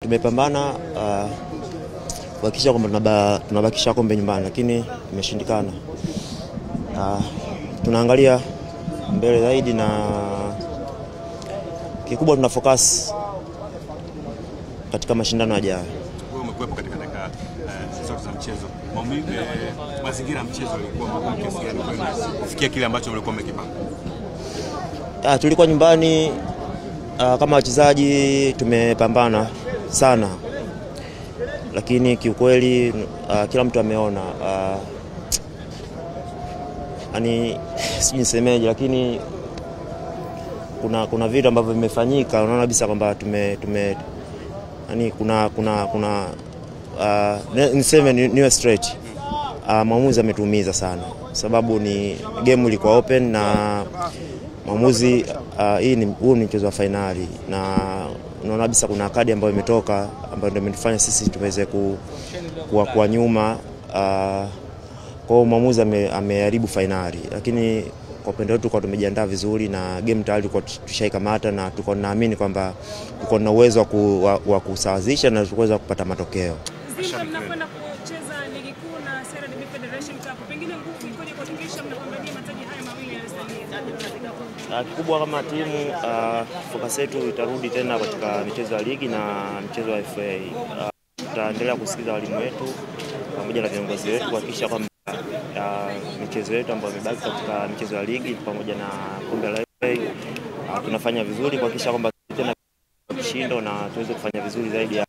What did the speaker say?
tumepambana kuhakikisha kwamba tunabakisha kombe nyumbani, lakini imeshindikana. Tunaangalia mbele zaidi na kikubwa tuna focus katika mashindano yajayo. Wewe umekuwepo katika dakika zote za mchezo. Mazingira ya mchezo yalikuwa magumu kiasi gani kufikia kile ambacho mlikuwa mmekipanga? Tulikuwa nyumbani, kama wachezaji tumepambana sana, lakini kiukweli kila mtu ameona sijui nisemeje, lakini kuna vitu ambavyo vimefanyika, unaona kabisa kwamba niseme niwe straight, maamuzi ametuumiza sana, sababu ni game ilikuwa open na maamuzi huu ni mchezo wa finali, na unaona kabisa kuna kadi ambayo imetoka ambayo ndio imetufanya sisi tuweze kuwa nyuma. Kwa hiyo maamuzi ameharibu finali, lakini kwa upande wetu kwa tumejiandaa vizuri na game tayari tulikuwa tushaikamata, na tulikuwa tunaamini kwamba tulikuwa na uwezo wa kusawazisha na tuweza kupata matokeo. Simba mnakwenda kucheza ligi kuu na CRDB Federation Cup. Pengine nguvu ikoje kuhakikisha mnapambania mataji haya mawili yanayosalia? Kikubwa kama timu, focus yetu itarudi tena katika michezo ya ligi na mchezo wa FA. Tutaendelea kusikiza walimu wetu pamoja na viongozi wetu kuhakikisha kwamba michezo yetu ambayo imebaki katika michezo ya ligi pamoja na kombe la FA tunafanya vizuri kuhakikisha kwamba tena kishindo na tuweze kufanya vizuri zaidi.